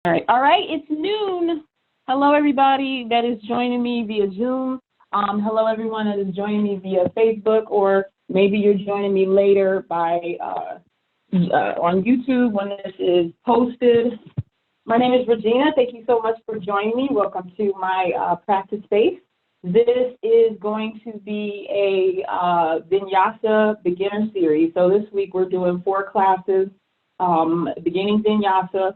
All right, it's noon. Hello, everybody that is joining me via Zoom. Hello, everyone that is joining me via Facebook, or maybe you're joining me later by on YouTube when this is posted. My name is Regina. Thank you so much for joining me. Welcome to my practice space. This is going to be a Vinyasa beginner series. So this week we're doing 4 classes, beginning Vinyasa.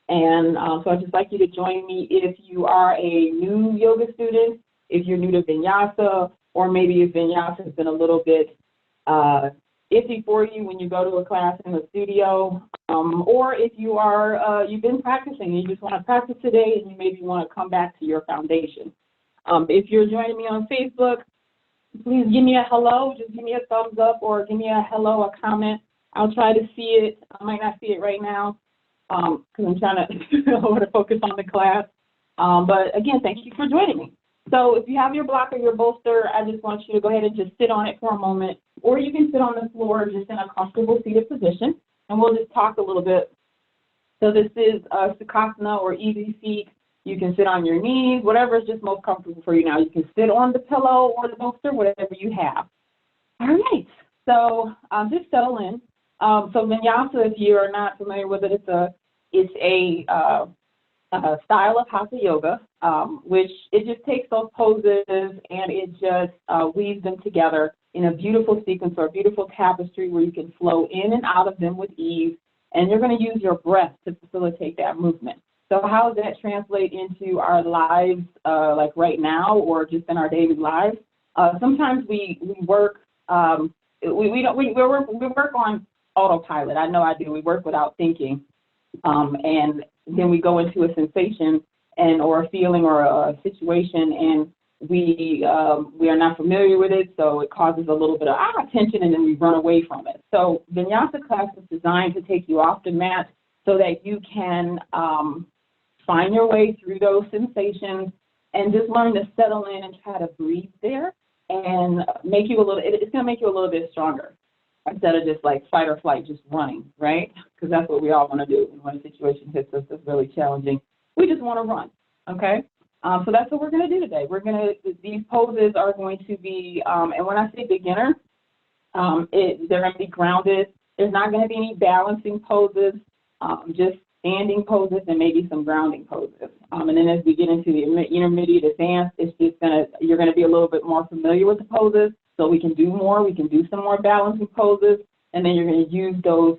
And so I'd just like you to join me if you are a new yoga student, if you're new to Vinyasa, or maybe if Vinyasa has been a little bit iffy for you when you go to a class in the studio, or if you are, you've been practicing and you just want to practice today and you maybe want to come back to your foundation. If you're joining me on Facebook, please give me a hello, just give me a thumbs up or give me a hello, a comment. I'll try to see it. I might not see it right now because I'm trying to focus on the class. But again, thank you for joining me. So if you have your block or your bolster, I just want you to go ahead and just sit on it for a moment, or you can sit on the floor just in a comfortable seated position, and we'll just talk a little bit. So this is Sukhasana or easy seat. You can sit on your knees, whatever is just most comfortable for you now. You can sit on the pillow or the bolster, whatever you have. All right, so just settle in. So Vinyasa, if you are not familiar with it, it's a style of hatha yoga, which it just takes those poses and it just weaves them together in a beautiful sequence or a beautiful tapestry where you can flow in and out of them with ease, and you're going to use your breath to facilitate that movement. So how does that translate into our lives, like right now, or just in our daily lives? Sometimes we work we work on autopilot. I know I do. We work without thinking, and then we go into a sensation or a feeling or a situation, and we are not familiar with it, so it causes a little bit of tension, and then we run away from it. So Vinyasa class is designed to take you off the mat so that you can find your way through those sensations and just learn to settle in and try to breathe there and make you it's going to make you a little bit stronger instead of just like fight or flight, just running, right? Because that's what we all want to do when a situation hits us that's really challenging. We just want to run, okay? So that's what we're going to do today. These poses are going to be, and when I say beginner, they're going to be grounded. There's not going to be any balancing poses, just standing poses and maybe some grounding poses. And then as we get into the intermediate advanced, you're going to be a little bit more familiar with the poses, so we can do more. We can do some more balancing poses, and then you're going to use those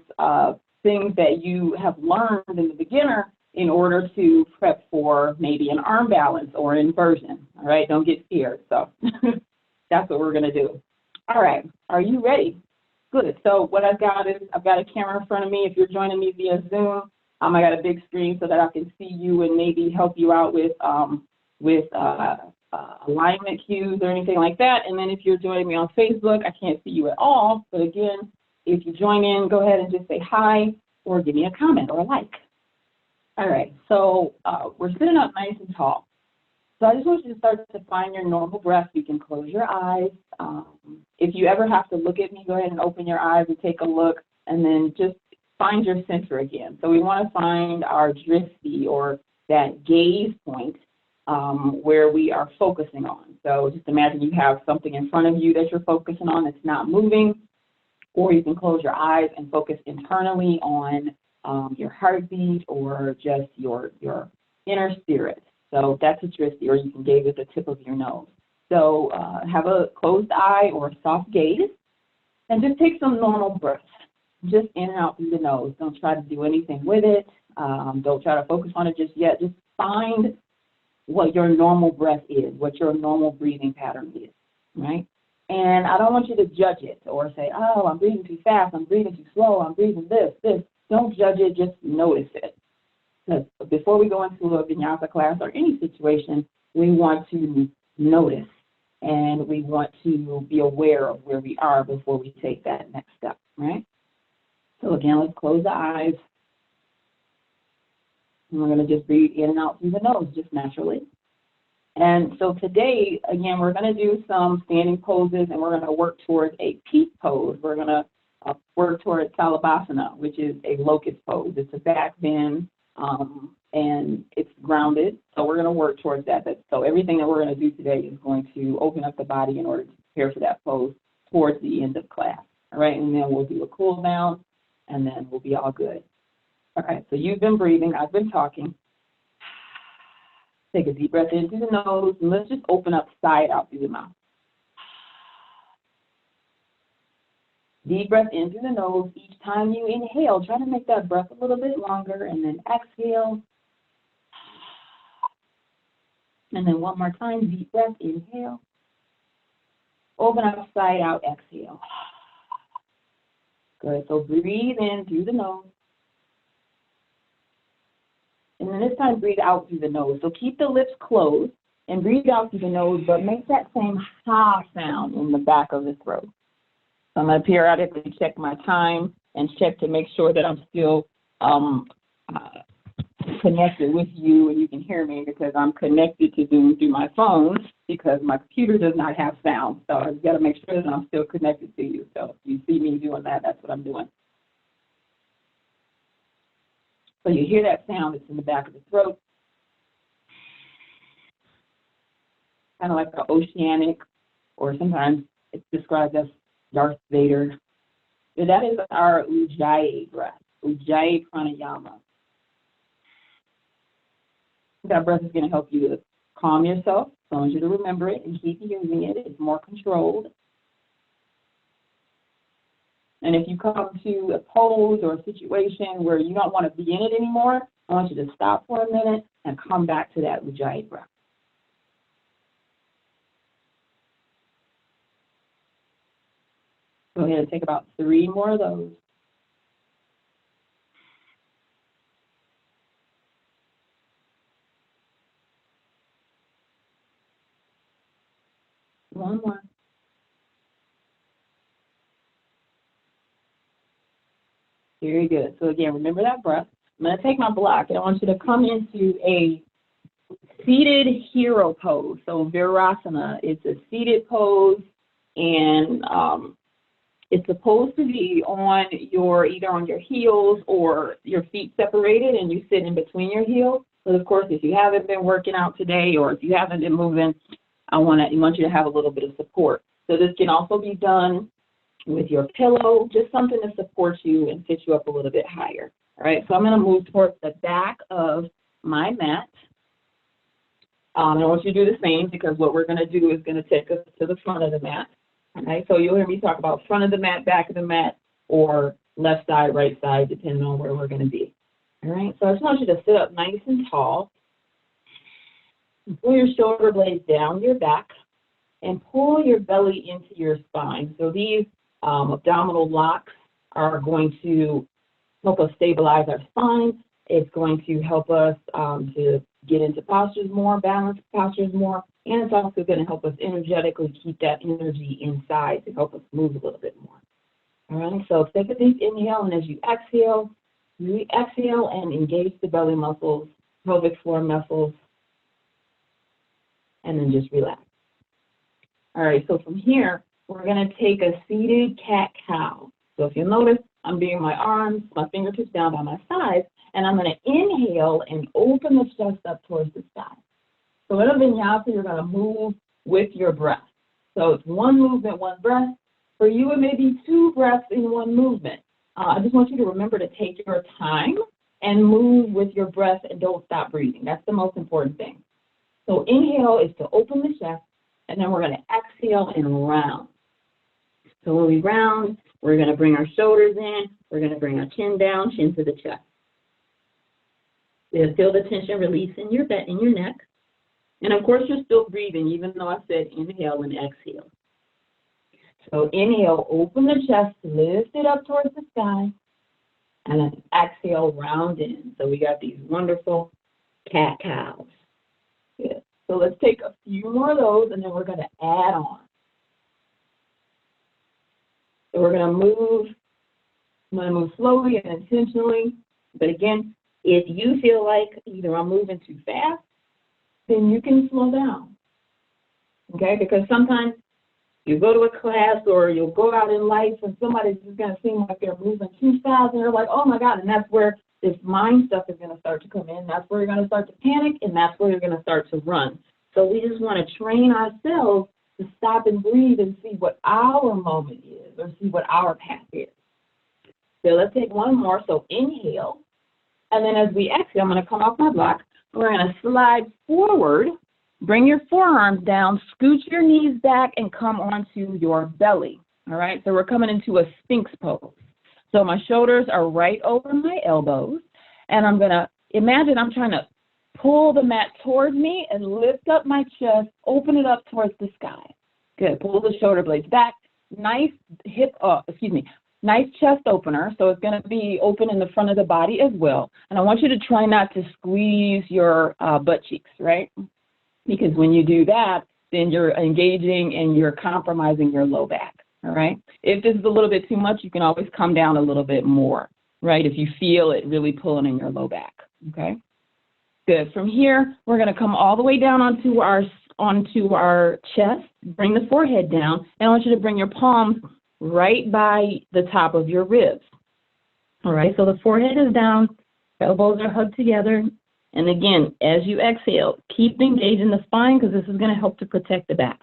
things that you have learned in the beginner in order to prep for maybe an arm balance or inversion. All right, don't get scared. So that's what we're going to do. All right, are you ready? Good. So what I've got a camera in front of me. If you're joining me via Zoom, I got a big screen so that I can see you and maybe help you out with alignment cues or anything like that. And then if you're joining me on Facebook, I can't see you at all. But again, if you join in, go ahead and just say hi or give me a comment or a like. All right, so we're sitting up nice and tall. So I just want you to start to find your normal breath. You can close your eyes. If you ever have to look at me, go ahead and open your eyes and take a look, and then just find your center again. So we want to find our drishti, or that gaze point where we are focusing on. So just imagine you have something in front of you that you're focusing on that's not moving, or you can close your eyes and focus internally on your heartbeat or just your inner spirit. So that's a drishti, or you can gaze at the tip of your nose. So have a closed eye or a soft gaze, and just take some normal breaths, just in and out through the nose. Don't try to do anything with it. Don't try to focus on it just yet. Just find what your normal breath is, what your normal breathing pattern is, right? And I don't want you to judge it or say, oh, I'm breathing too fast, I'm breathing too slow, I'm breathing this. Don't judge it, just notice it. Because before we go into a Vinyasa class or any situation, we want to notice and we want to be aware of where we are before we take that next step, right? So again, let's close the eyes. And we're going to just breathe in and out through the nose, just naturally. And so today, again, we're going to do some standing poses, and we're going to work towards a peak pose. We're going to work towards Salabhasana, which is a locust pose. It's a back bend, and it's grounded. So we're going to work towards that. So everything that we're going to do today is going to open up the body in order to prepare for that pose towards the end of class. All right, and then we'll do a cool down, and then we'll be all good. All right, so you've been breathing. I've been talking. Take a deep breath in through the nose, and let's just open up side out through the mouth. Deep breath in through the nose. Each time you inhale, try to make that breath a little bit longer, and then exhale. And then one more time, deep breath, inhale. Open up, side out, exhale. Good, so breathe in through the nose. And then this time, breathe out through the nose. So keep the lips closed and breathe out through the nose, but make that same ha sound in the back of the throat. So I'm going to periodically check my time and check to make sure that I'm still connected with you and you can hear me, because I'm connected to Zoom through my phone because my computer does not have sound. So I've got to make sure that I'm still connected to you. So if you see me doing that, that's what I'm doing. So you hear that sound, it's in the back of the throat. Kind of like the oceanic, or sometimes it's described as Darth Vader. So that is our Ujjayi breath, Ujjayi pranayama. That breath is going to help you to calm yourself. So I want you to remember it and keep using it. It's more controlled. And if you come to a pose or a situation where you don't want to be in it anymore, I want you to stop for a minute and come back to that Ujjayi breath. Go ahead and take about 3 more of those. One more. Very good. So again, remember that breath. I'm going to take my block, and I want you to come into a seated hero pose. So Virasana, it's a seated pose, and it's supposed to be on either on your heels or your feet separated, and you sit in between your heels. But of course, if you haven't been working out today, or if you haven't been moving, I want you to have a little bit of support. So this can also be done with your pillow, just something to support you and sit you up a little bit higher. All right, so I'm going to move towards the back of my mat. I want you to do the same, because what we're going to do is going to take us to the front of the mat. All right, so you'll hear me talk about front of the mat, back of the mat, or left side, right side, depending on where we're going to be. All right, so I just want you to sit up nice and tall. Pull your shoulder blades down your back and pull your belly into your spine. So these abdominal locks are going to help us stabilize our spine. It's going to help us to get into postures more, balanced postures more, and it's also going to help us energetically keep that energy inside to help us move a little bit more. All right, so take a deep inhale, and as you exhale and engage the belly muscles, pelvic floor muscles, and then just relax. All right, so from here, we're going to take a seated cat-cow. So if you'll notice, I'm bringing my arms, my fingertips down by my sides, and I'm going to inhale and open the chest up towards the sky. So in a vinyasa, you're going to move with your breath. So it's one movement, one breath. For you, it may be 2 breaths in one movement. I just want you to remember to take your time and move with your breath and don't stop breathing. That's the most important thing. So inhale is to open the chest, and then we're going to exhale and round. So when we round, we're going to bring our shoulders in. We're going to bring our chin down, chin to the chest. You'll feel the tension release in your neck. And of course, you're still breathing, even though I said inhale and exhale. So inhale, open the chest, lift it up towards the sky, and then exhale, round in. So we got these wonderful cat-cows. Good. So let's take a few more of those, and then we're going to add on. So we're going to move. I'm going to move slowly and intentionally. But again, if you feel like either I'm moving too fast, then you can slow down. Okay? Because sometimes you go to a class or you'll go out in life and somebody's just going to seem like they're moving too fast, and they're like, oh my God, and that's where this mind stuff is going to start to come in. That's where you're going to start to panic, and that's where you're going to start to run. So we just want to train ourselves to stop and breathe and see what our moment is, or see what our path is. So let's take one more. So inhale. And then as we exhale, I'm going to come off my block. We're going to slide forward. Bring your forearms down. Scoot your knees back and come onto your belly. All right? So we're coming into a Sphinx pose. So my shoulders are right over my elbows. And I'm going to imagine I'm trying to pull the mat towards me and lift up my chest, open it up towards the sky. Good. Pull the shoulder blades back. Nice nice chest opener. So it's going to be open in the front of the body as well. And I want you to try not to squeeze your butt cheeks, right? Because when you do that, then you're engaging and you're compromising your low back, all right? If this is a little bit too much, you can always come down a little bit more, right? If you feel it really pulling in your low back, okay? Good. From here, we're going to come all the way down onto our chest, bring the forehead down, and I want you to bring your palms right by the top of your ribs. All right, so the forehead is down, elbows are hugged together, and again, as you exhale, keep engaging the spine because this is going to help to protect the back.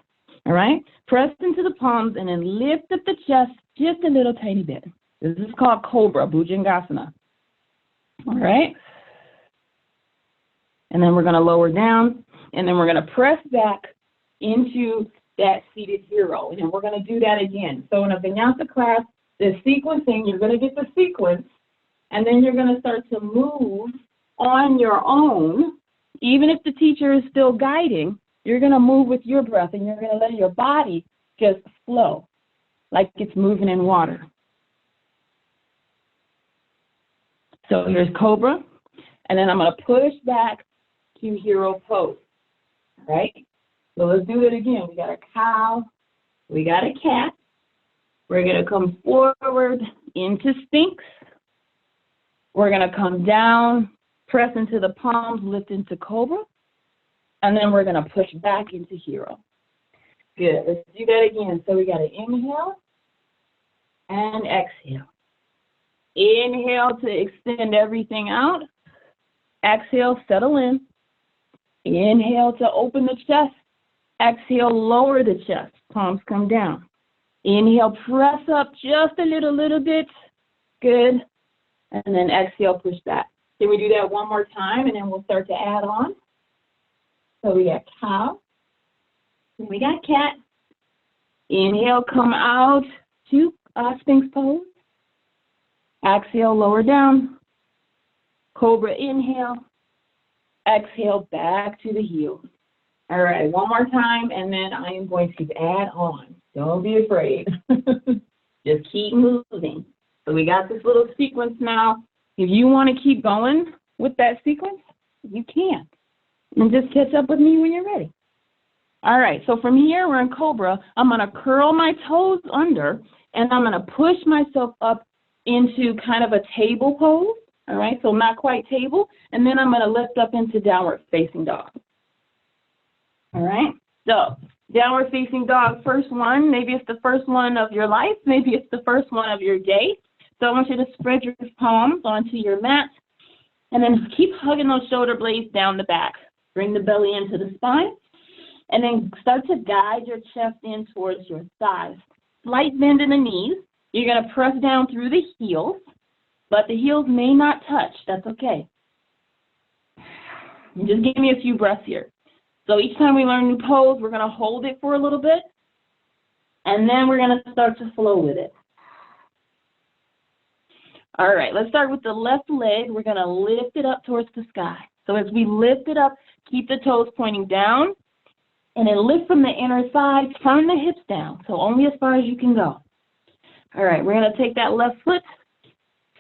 All right, press into the palms and then lift up the chest just a little tiny bit. This is called Cobra, Bhujangasana. All right, and then we're going to lower down, and then we're going to press back into that seated hero, and then we're going to do that again. So in a Vinyasa class, the sequencing, you're going to get the sequence, and then you're going to start to move on your own. Even if the teacher is still guiding, you're going to move with your breath, and you're going to let your body just flow like it's moving in water. So here's Cobra, and then I'm going to push back to hero pose, all right? So let's do it again. We got a cow, we got a cat. We're going to come forward into Sphinx. We're going to come down, press into the palms, lift into Cobra. And then we're going to push back into hero. Good. Let's do that again. So we got to inhale and exhale. Inhale to extend everything out. Exhale, settle in. Inhale to open the chest. Exhale, lower the chest. Palms come down. Inhale, press up just a little bit. Good. And then exhale, push back. Can we do that one more time, and then we'll start to add on? So we got cow. And we got cat. Inhale, come out to Sphinx pose. Exhale, lower down. Cobra, inhale. Exhale, back to the heels. All right, one more time, and then I am going to add on. Don't be afraid. Just keep moving. So we got this little sequence now. If you want to keep going with that sequence, you can. And just catch up with me when you're ready. All right, so from here, we're in Cobra. I'm going to curl my toes under, and I'm going to push myself up into kind of a table pose. All right, so not quite table. And then I'm going to lift up into downward facing dog. All right, so downward facing dog, first one. Maybe it's the first one of your life. Maybe it's the first one of your day. So I want you to spread your palms onto your mat, and then keep hugging those shoulder blades down the back. Bring the belly into the spine, and then start to guide your chest in towards your thighs. Slight bend in the knees. You're going to press down through the heels, but the heels may not touch. That's okay. And just give me a few breaths here. So each time we learn a new pose, we're going to hold it for a little bit, and then we're going to start to flow with it. All right, let's start with the left leg. We're going to lift it up towards the sky. So as we lift it up, keep the toes pointing down, and then lift from the inner thigh, turn the hips down, so only as far as you can go. All right, we're going to take that left foot,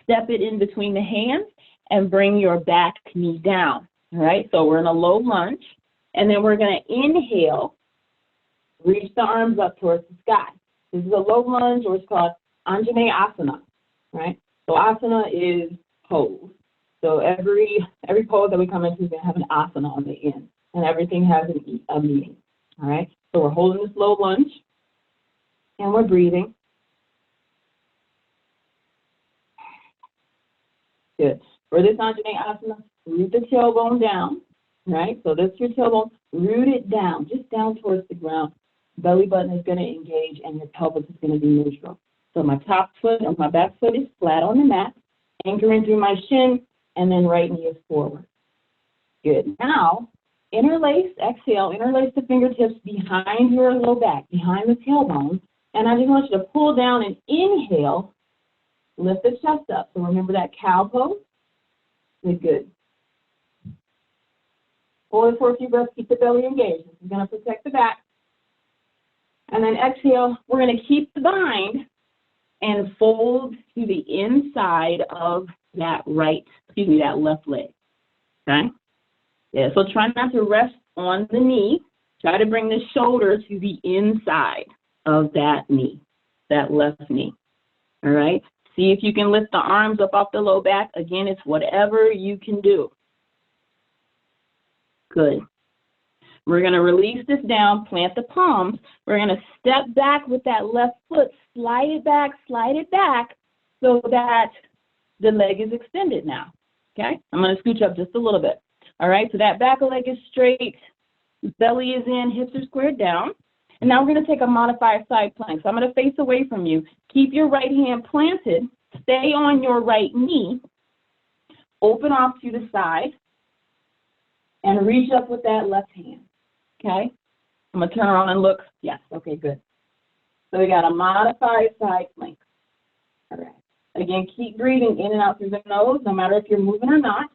step it in between the hands, and bring your back knee down. All right, so we're in a low lunge. And then we're going to inhale, reach the arms up towards the sky. This is a low lunge, or it's called Anjaneyasana, Asana, right? So asana is pose. So every pose that we come into is going to have an asana on the end, and everything has a meaning, all right? So we're holding this low lunge, and we're breathing. Good. For this Anjaneyasana, root the tailbone down, right? So this is your tailbone, root it down, just down towards the ground. Belly button is going to engage and your pelvis is going to be neutral. So my top foot or my back foot is flat on the mat, anchoring through my shin, and then right knee is forward. Good. Now, interlace, exhale, interlace the fingertips behind your low back, behind the tailbone. And I just want you to pull down and inhale, lift the chest up. So remember that cow pose? Good. Hold it for a few breaths, keep the belly engaged. This is going to protect the back. And then exhale, we're going to keep the bind and fold to the inside of that that left leg, okay? Yeah, so try not to rest on the knee. Try to bring the shoulder to the inside of that knee, that left knee, all right? See if you can lift the arms up off the low back. Again, it's whatever you can do. Good. We're going to release this down, plant the palms. We're going to step back with that left foot, slide it back so that the leg is extended now, okay? I'm going to scooch up just a little bit. All right, so that back leg is straight, belly is in, hips are squared down. And now we're going to take a modified side plank. So I'm going to face away from you. Keep your right hand planted. Stay on your right knee. Open off to the side. And reach up with that left hand. Okay? I'm going to turn around and look. Yes, okay, good. So we got a modified side plank. All right. Again, keep breathing in and out through the nose, no matter if you're moving or not.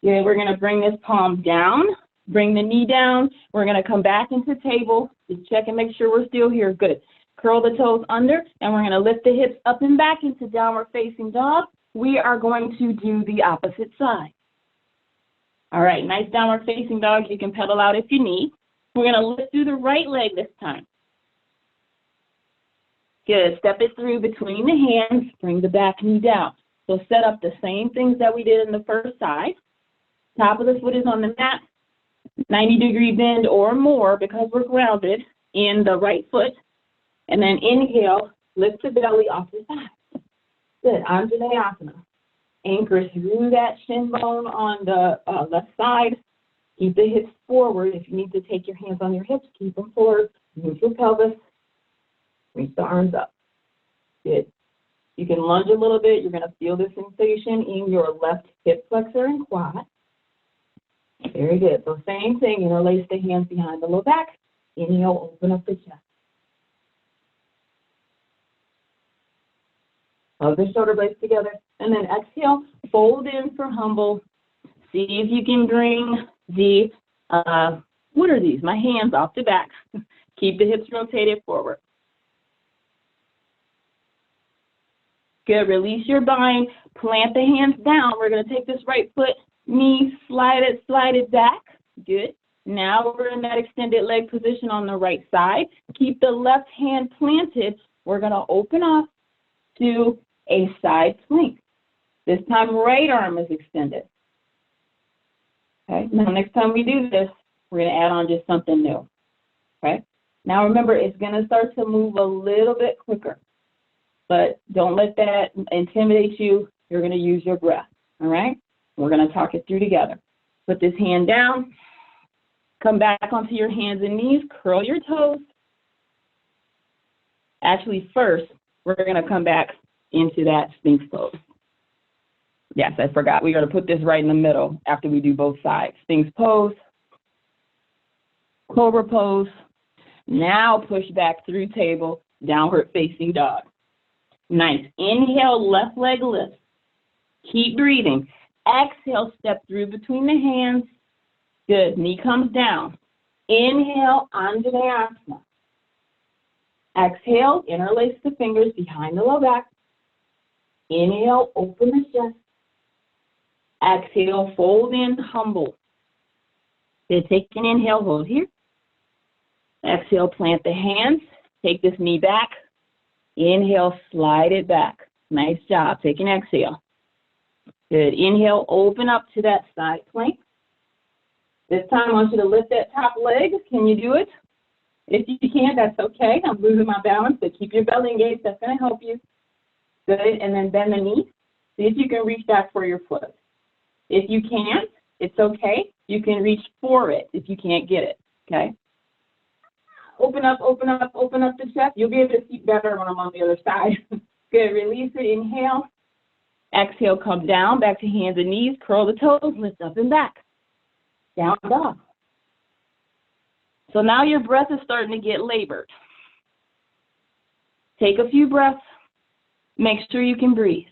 Yeah, we're going to bring this palm down, bring the knee down. We're going to come back into table. Just check and make sure we're still here. Good. Curl the toes under, and we're going to lift the hips up and back into downward facing dog. We are going to do the opposite side. All right, nice downward facing dog. You can pedal out if you need. We're going to lift through the right leg this time. Good. Step it through between the hands. Bring the back knee down. So set up the same things that we did in the first side. Top of the foot is on the mat, 90-degree bend or more because we're grounded in the right foot. And then inhale, lift the belly off the side. Good, Anjaneyasana. Anchor through that shin bone on the left side. Keep the hips forward. If you need to take your hands on your hips, keep them forward. Move your pelvis. Reach the arms up. Good. You can lunge a little bit. You're going to feel the sensation in your left hip flexor and quad. Very good. So same thing, interlace the hands behind the low back. Inhale, open up the chest. Hug the shoulder blades together. And then exhale, fold in for humble. See if you can bring the, what are these? My hands off the back. Keep the hips rotated forward. Good. Release your bind. Plant the hands down. We're going to take this right foot, knee, slide it back. Good. Now we're in that extended leg position on the right side. Keep the left hand planted. We're going to open up to a side plank. This time, right arm is extended. Okay. Now, next time we do this, we're going to add on just something new. Okay. Now, remember, it's going to start to move a little bit quicker, but don't let that intimidate you. You're going to use your breath. All right. We're going to talk it through together. Put this hand down. Come back onto your hands and knees. Curl your toes. Actually, first, we're going to come back into that Sphinx pose. Yes, I forgot. We're going to put this right in the middle after we do both sides. Sphinx pose. Cobra pose. Now push back through table. Downward facing dog. Nice. Inhale, left leg lifts. Keep breathing. Exhale, step through between the hands. Good. Knee comes down. Inhale, Anjaneyasana. Exhale, interlace the fingers behind the low back. Inhale, open the chest. Exhale, fold in, humble. Then take an inhale, hold here. Exhale, plant the hands. Take this knee back. Inhale, slide it back. Nice job. Take an exhale. Good. Inhale, open up to that side plank. This time, I want you to lift that top leg. Can you do it? If you can't, that's okay. I'm losing my balance, but keep your belly engaged. That's going to help you. Good, and then bend the knee. See if you can reach back for your foot. If you can't, it's okay. You can reach for it if you can't get it, okay? Open up, open up, open up the chest. You'll be able to see better when I'm on the other side. Good, release it, inhale. Exhale, come down, back to hands and knees, curl the toes, lift up and back. Down dog. So now your breath is starting to get labored. Take a few breaths. Make sure you can breathe.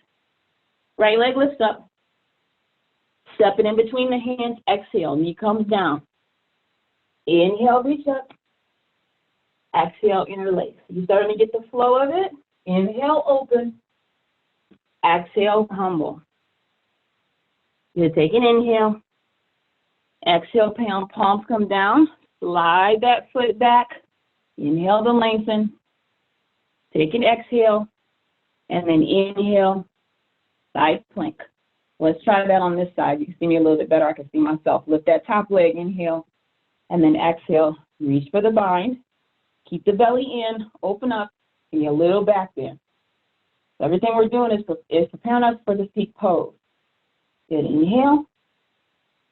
Right leg lifts up. Step it in between the hands. Exhale, knee comes down. Inhale, reach up. Exhale, interlace. You're starting to get the flow of it. Inhale, open. Exhale, humble. You take an inhale. Exhale, palms come down. Slide that foot back. Inhale to lengthen. Take an exhale. And then inhale, side plank. Let's try that on this side. You can see me a little bit better. I can see myself. Lift that top leg, inhale. And then exhale, reach for the bind. Keep the belly in, open up, and a little back bend. So everything we're doing is preparing us for the seat pose. Good, inhale,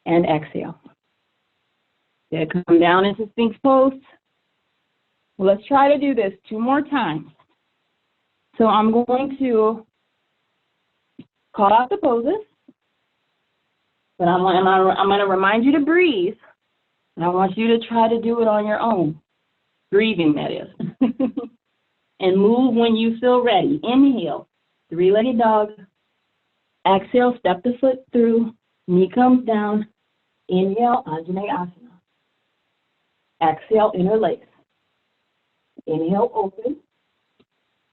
and exhale. Good, come down into Sphinx pose. Well, let's try to do this 2 more times. So I'm going to call out the poses, but I'm going to remind you to breathe, and I want you to try to do it on your own. Breathing, that is. And move when you feel ready. Inhale, 3-legged dog. Exhale, step the foot through. Knee comes down. Inhale, Anjaneyasana. Exhale, interlace. Inhale, open.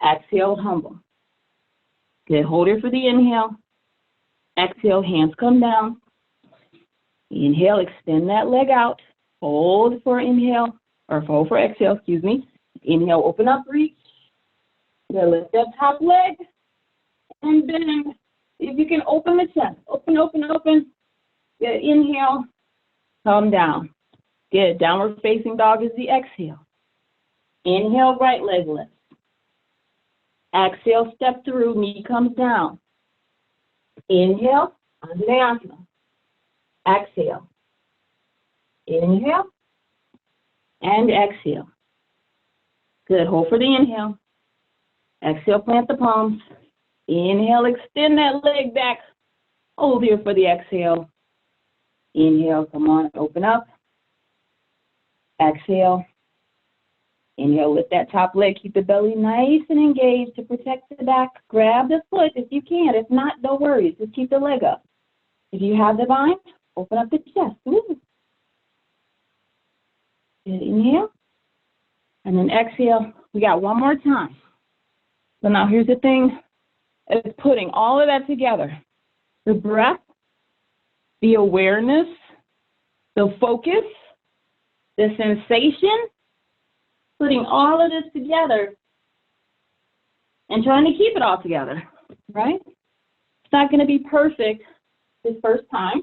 Exhale, humble. Good, hold it for the inhale. Exhale, hands come down. Inhale, extend that leg out. Hold for inhale. Or hold for exhale, excuse me. Inhale, open up, reach. Good, lift that top leg. And bend. If you can open the chest. Open, open, open. Good, inhale. Come down. Good, downward facing dog is the exhale. Inhale, right leg lift. Exhale, step through, knee comes down. Inhale, Anjaneyasana. Exhale. Inhale. And exhale. Good, hold for the inhale. Exhale, plant the palms. Inhale, extend that leg back. Hold here for the exhale. Inhale, come on, open up. Exhale. Inhale, lift that top leg. Keep the belly nice and engaged to protect the back. Grab the foot if you can. If not, no worries. Just keep the leg up. If you have the bind, open up the chest. Good, inhale. And then exhale. We got 1 more time. So now here's the thing. It's putting all of that together. The breath, the awareness, the focus, the sensation, putting all of this together and trying to keep it all together, right? It's not going to be perfect this first time,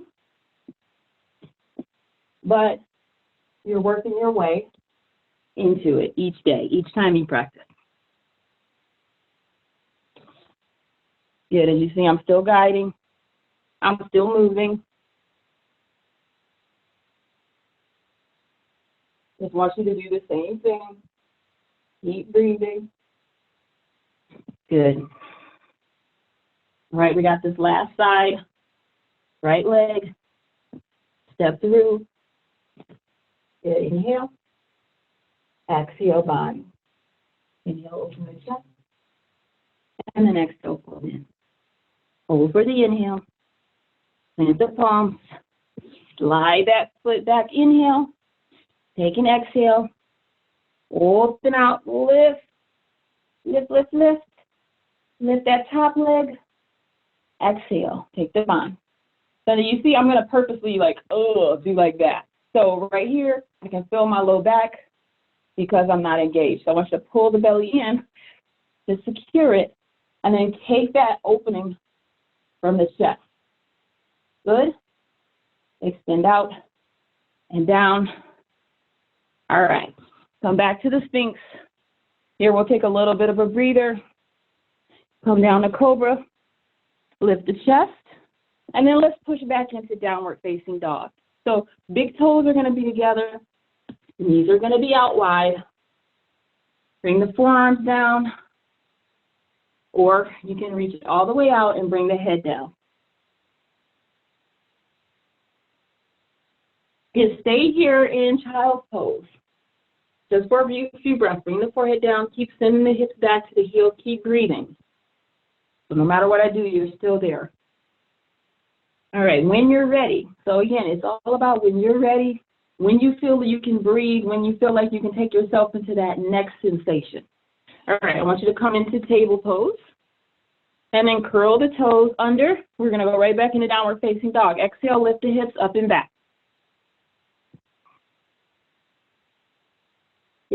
but you're working your way into it each day, each time you practice. Good, as you see, I'm still guiding. I'm still moving. Just want you to do the same thing. Keep breathing. Good. All right, we got this last side. Right leg. Step through. Good, inhale. Exhale, body. Inhale, open the chest. And then exhale, fold in. Hold for the inhale. Plant the palms. Slide that foot back. Inhale. Take an exhale. Open out. Lift. Lift, lift, lift. Lift that top leg. Exhale. Take the bind. So you see, I'm going to purposely do like that. So right here, I can feel my low back because I'm not engaged. So I want you to pull the belly in to secure it and then take that opening from the chest. Good. Extend out and down. All right. Come back to the Sphinx. Here we'll take a little bit of a breather. Come down to cobra, lift the chest, and then let's push back into downward facing dog. So big toes are going to be together, knees are going to be out wide. Bring the forearms down, or you can reach it all the way out and bring the head down. Just stay here in child's pose. Just for a few breaths. Bring the forehead down. Keep sending the hips back to the heels. Keep breathing. So no matter what I do, you're still there. All right, when you're ready. So again, it's all about when you're ready, when you feel that you can breathe, when you feel like you can take yourself into that next sensation. All right, I want you to come into table pose. And then curl the toes under. We're going to go right back into downward facing dog. Exhale, lift the hips up and back.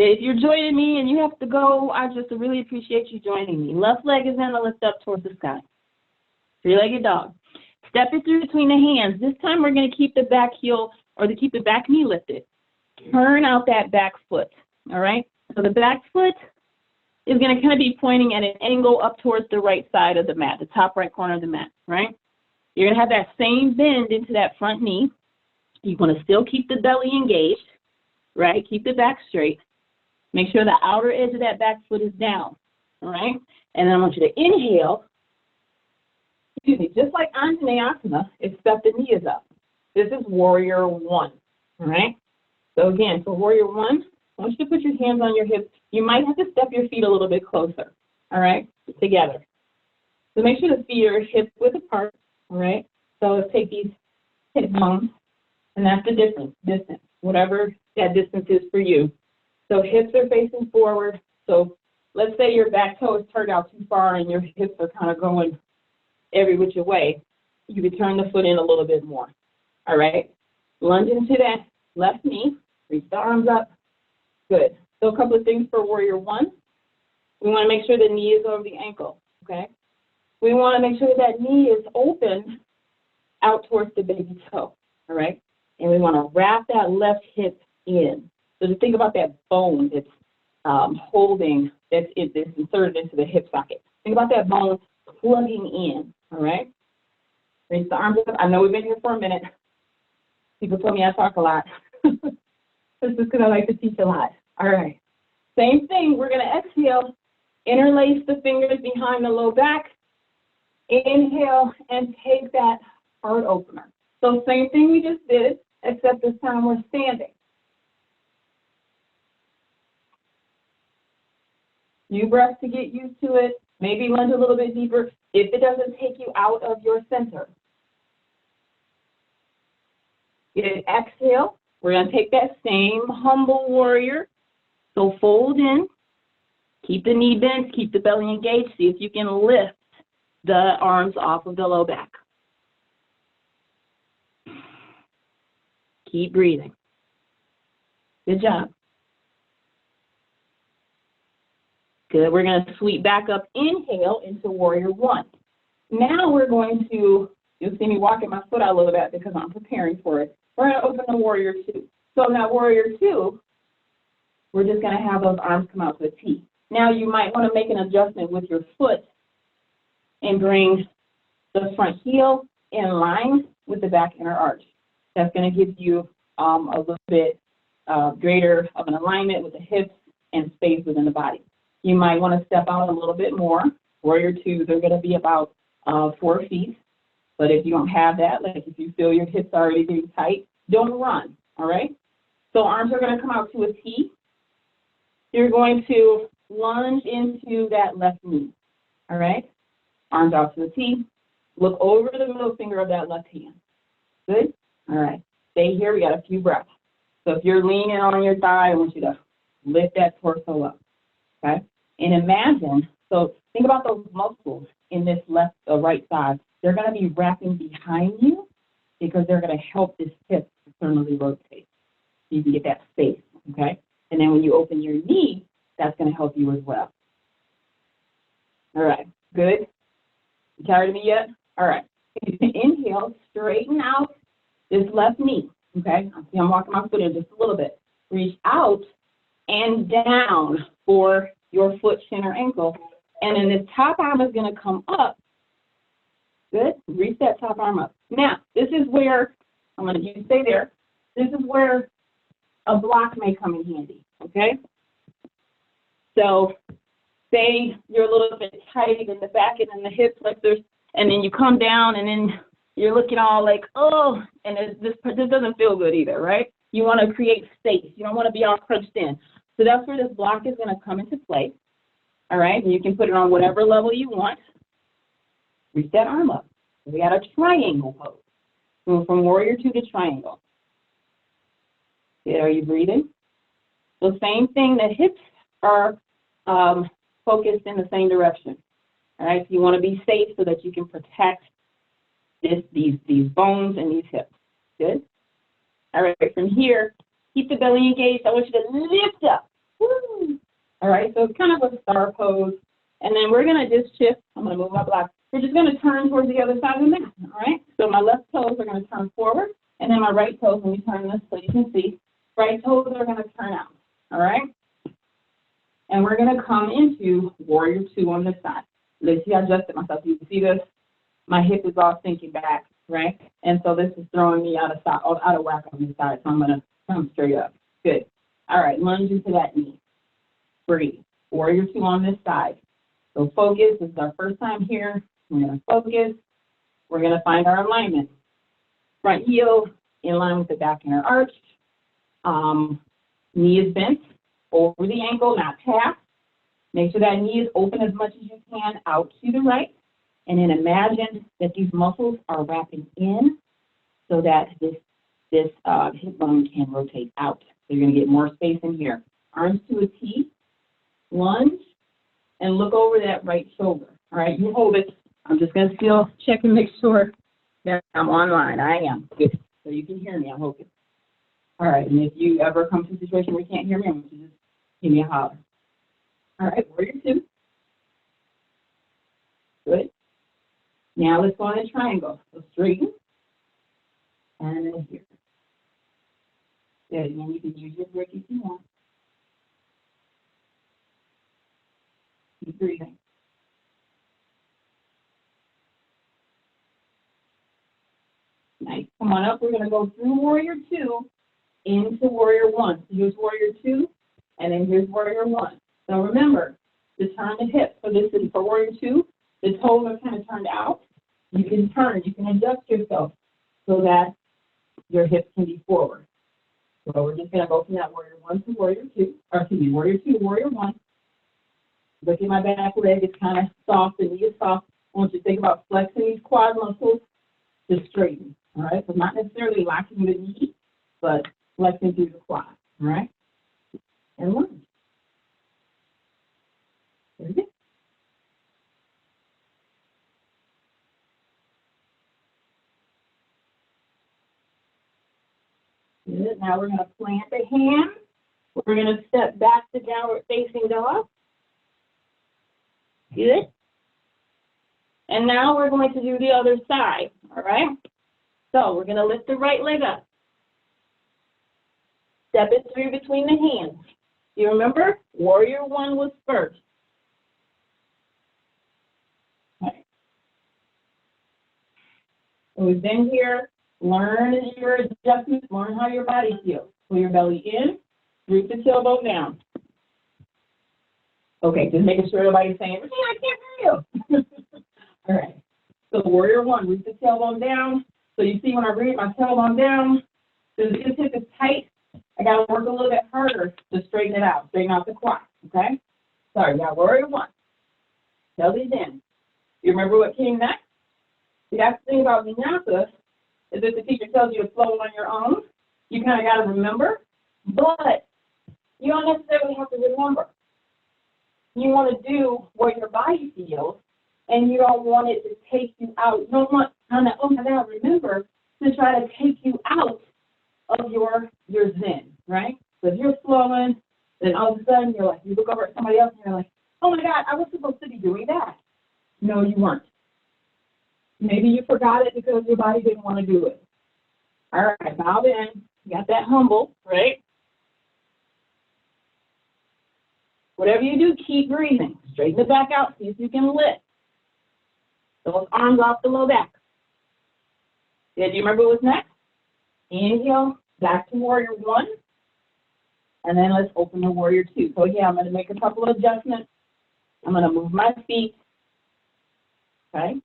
If you're joining me and you have to go, I just really appreciate you joining me. Left leg is going to lift up towards the sky. Three-legged dog. Step it through between the hands. This time we're going to keep the back heel or to keep the back knee lifted. Turn out that back foot, all right? So the back foot is going to kind of be pointing at an angle up towards the right side of the mat, the top right corner of the mat, right? You're going to have that same bend into that front knee. You want to still keep the belly engaged, right? Keep the back straight. Make sure the outer edge of that back foot is down, all right? And then I want you to inhale, just like Anjaneyasana, except the knee is up. This is warrior one, all right? So again, for warrior one, I want you to put your hands on your hips. You might have to step your feet a little bit closer, all right, together. So make sure the feet are hip width apart, all right? So let's take these hip bones, and that's the distance, whatever that distance is for you. So hips are facing forward. So let's say your back toe is turned out too far and your hips are kind of going every which way. You can turn the foot in a little bit more, all right? Lunge into that left knee, reach the arms up. Good. So a couple of things for warrior one. We want to make sure the knee is over the ankle, okay? We want to make sure that knee is open out towards the baby toe, all right? And we want to wrap that left hip in. So just think about that bone that's holding, that's inserted into the hip socket. Think about that bone plugging in, all right? Reach the arms up. I know we've been here for a minute. People told me I talk a lot. This is because I like to teach a lot. All right. Same thing. We're going to exhale. Interlace the fingers behind the low back. Inhale and take that heart opener. So same thing we just did, except this time we're standing. Few breaths to get used to it. Maybe lunge a little bit deeper if it doesn't take you out of your center. Good. Exhale. We're going to take that same humble warrior. So fold in. Keep the knee bent. Keep the belly engaged. See if you can lift the arms off of the low back. Keep breathing. Good job. Good. We're going to sweep back up. Inhale into warrior one. Now we're going to, you'll see me walking my foot out a little bit because I'm preparing for it. We're going to open the warrior two. So now warrior two, we're just going to have those arms come out to a T. Now you might want to make an adjustment with your foot and bring the front heel in line with the back inner arch. That's going to give you a little bit greater of an alignment with the hips and space within the body. You might want to step out a little bit more. Warrior twos are going to be about 4 feet. But if you don't have that, like if you feel your hips already getting tight, don't run, all right? So arms are going to come out to a T. You're going to lunge into that left knee, all right? Arms out to a T. Look over the middle finger of that left hand. Good? All right. Stay here. We got a few breaths. So if you're leaning on your thigh, I want you to lift that torso up, okay? And imagine, so think about those muscles in this left or right side. They're going to be wrapping behind you because they're going to help this hip externally rotate. So you can get that space, okay? And then when you open your knee, that's going to help you as well. All right, good. You tired of me yet? All right. Inhale, straighten out this left knee, okay? See, I'm walking my foot in just a little bit. Reach out and down for your foot, shin, or ankle. And then this top arm is going to come up. Good. Reach that top arm up. Now, this is where, I'm going to stay there. This is where a block may come in handy, okay? So say you're a little bit tight in the back and in the hip flexors, and then you come down and then you're looking all like, oh, and this doesn't feel good either, right? You want to create space. You don't want to be all crunched in. So that's where this block is going to come into play, all right? And you can put it on whatever level you want. Reach that arm up. We got a triangle pose. Move from warrior two to triangle. Okay, are you breathing? So same thing, the hips are focused in the same direction. All right, so you want to be safe so that you can protect these bones and these hips. Good? All right, from here, keep the belly engaged. I want you to lift up. Woo! All right, so it's kind of a star pose. And then we're going to just shift. I'm going to move my block. We're just going to turn towards the other side of the mat, all right? So my left toes are going to turn forward, and then my right toes, let me turn this so you can see, right toes are going to turn out, all right? And we're going to come into warrior two on this side. Let's see, I adjusted myself. You can see this? My hip is all sinking back, right? And so this is throwing me out of whack on this side, so I'm going to come straight up. Good. All right, lunge into that knee. Breathe. Warrior two on this side. So focus. This is our first time here. We're going to focus. We're going to find our alignment. Front heel in line with the back inner arch. Knee is bent over the ankle, not past. Make sure that knee is open as much as you can out to the right. And then imagine that these muscles are wrapping in so that this hip bone can rotate out. So you're going to get more space in here. Arms to a T, lunge, and look over that right shoulder. All right, you hold it. I'm just going to check and make sure that I'm online. I am. Good. So you can hear me, I'm hoping. All right, and if you ever come to a situation where you can't hear me, I want you to just give me a holler. All right, warrior two. Good. Now let's go in a triangle. So straighten. And then here. Good, and then you can use your brick if you want. Keep breathing. Nice. Come on up. We're going to go through warrior two into warrior one. So here's warrior two, and then here's warrior one. So remember, to turn the hips. So this is for warrior two. The toes are kind of turned out. You can turn. You can adjust yourself so that your hips can be forward. So we're just going to go from that warrior one to warrior two, or excuse me, warrior two to warrior one. Look at my back leg. It's kind of soft. The knee is soft. I want you to think about flexing these quad muscles to straighten. All right, so not necessarily locking the knee, but flexing through the quad. All right, and lunge. There you go. Good. Now we're going to plant the hands. We're going to step back to downward facing dog. Good. And now we're going to do the other side. All right. So we're going to lift the right leg up. Step it through between the hands. You remember, warrior one was first. Okay. So we've been here. Learn your adjustments. Learn how your body feels. Pull your belly in. Root the tailbone down. Okay, just making sure everybody's saying, Regina, I can't hear you. All right. So warrior one, root the tailbone down. So you see when I root my tailbone down, this hip is tight. I got to work a little bit harder to straighten it out, straighten out the quad, okay? Sorry, now warrior one. Belly's in. You remember what came next? See, that's the thing about Vinyasa is if the teacher tells you to flow on your own, you kind of got to remember, but you don't necessarily have to remember. You want to do what your body feels, and you don't want it to take you out. You don't want kind of, oh my God, remember to try to take you out of your zen, right? So if you're flowing, then all of a sudden you're like, you look over at somebody else and you're like, oh my God, I was supposed to be doing that. No, you weren't. Maybe you forgot it because your body didn't want to do it. All right, bow in. You got that humble, right? Whatever you do, keep breathing. Straighten the back out. See if you can lift. Those arms off the low back. Good. Do you remember what's next? Inhale, back to warrior one. And then let's open to warrior two. So yeah, I'm going to make a couple of adjustments. I'm going to move my feet. Okay?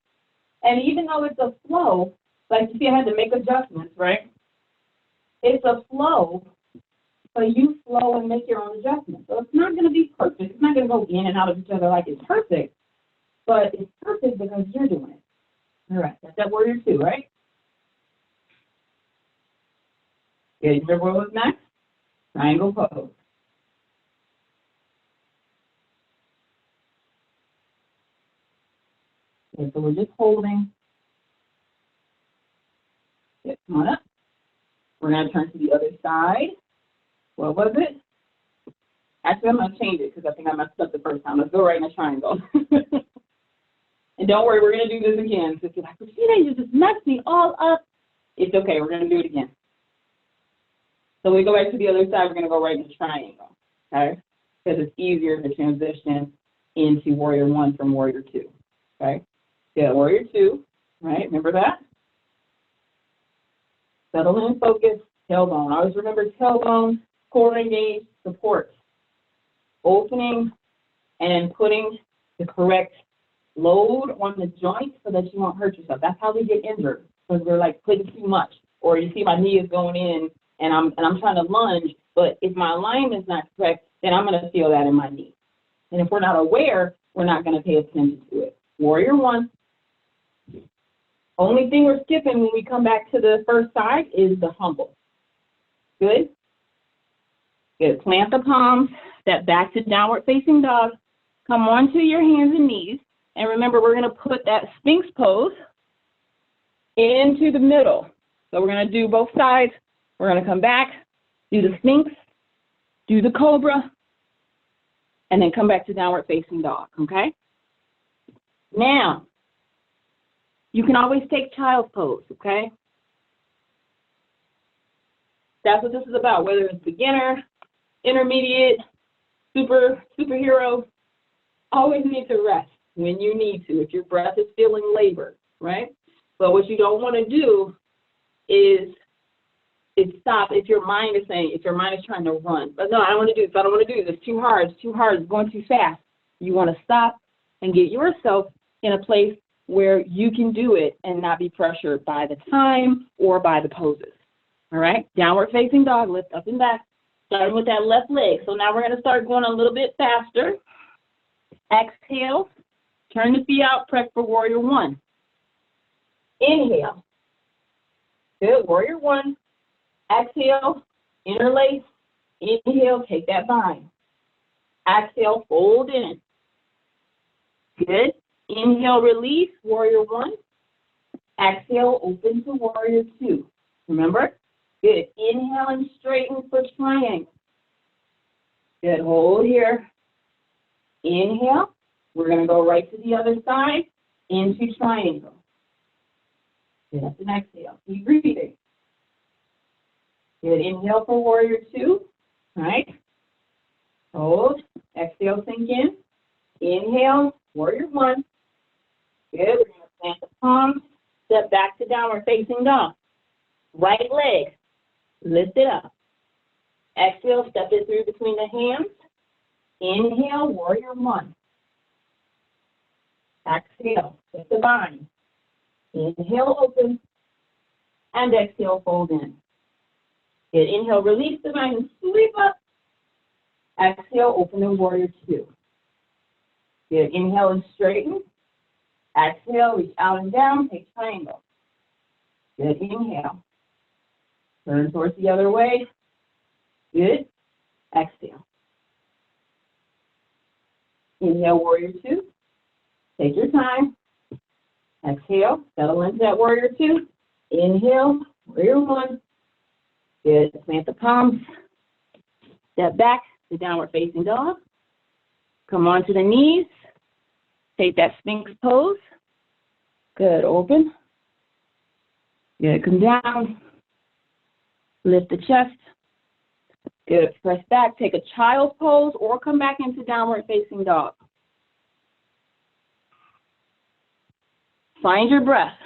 And even though it's a flow, like you see I had to make adjustments, right? It's a flow, so you flow and make your own adjustments. So it's not going to be perfect. It's not going to go in and out of each other like it's perfect, but it's perfect because you're doing it. All right, that's that warrior two, right? Good. Remember what was next? Triangle pose. Okay, so we're just holding. Good. Come on up. We're going to turn to the other side. What was it? Actually, I'm going to change it because I think I messed up the first time. Let's go right in a triangle. And don't worry, we're going to do this again. So if you're like, Christina, you just messed me all up. It's okay. We're going to do it again. So we go back to the other side. We're going to go right in a triangle, okay? Because it's easier to transition into warrior one from warrior two, okay? Yeah, warrior two, right? Remember that? Settle in, focus, tailbone. Always remember tailbone, core engaged, support. Opening and putting the correct load on the joint so that you won't hurt yourself. That's how we get injured, because we're like putting too much. Or you see my knee is going in and I'm trying to lunge, but if my alignment is not correct, then I'm going to feel that in my knee. And if we're not aware, we're not going to pay attention to it. Warrior one. Only thing we're skipping when we come back to the first side is the humble. Good? Good. Plant the palms, step back to downward facing dog. Come onto your hands and knees. And remember, we're going to put that Sphinx pose into the middle. So we're going to do both sides. We're going to come back, do the Sphinx, do the Cobra, and then come back to downward facing dog, okay? Now, you can always take child's pose, okay? That's what this is about, whether it's beginner, intermediate, superhero. Always need to rest when you need to, if your breath is feeling labored, right? But what you don't want to do is stop if your mind is trying to run. But no, I don't want to do this, I don't want to do this, it's too hard, it's going too fast. You want to stop and get yourself in a place where you can do it and not be pressured by the time or by the poses. All right, downward facing dog, lift up and back, starting with that left leg. So now we're going to start going a little bit faster. Exhale, turn the feet out, press for warrior one. Inhale. Good, warrior one. Exhale, interlace. Inhale, take that bind. Exhale, fold in. Good. Inhale, release, warrior one. Exhale, open to warrior two. Remember? Good. Inhale and straighten for triangle. Good. Hold here. Inhale. We're going to go right to the other side into triangle. Good. And exhale. Keep breathing. Good. Inhale for warrior two. All right. Hold. Exhale, sink in. Inhale, warrior one. Good. We're going to plant the palms. Step back to downward facing dog. Right leg. Lift it up. Exhale, step it through between the hands. Inhale, warrior one. Exhale, lift the bind. Inhale, open. And exhale, fold in. Good. Inhale, release the bind and sweep up. Exhale, open to warrior two. Good. Inhale and straighten. Exhale, reach out and down, take triangle. Good. Inhale. Turn towards the other way. Good. Exhale. Inhale, warrior two. Take your time. Exhale, settle into that warrior two. Inhale, warrior one. Good. Plant the palms. Step back to downward facing dog. Come onto the knees. Take that Sphinx pose. Good. Open. Good. Come down. Lift the chest. Good. Press back. Take a child's pose or come back into downward facing dog. Find your breath.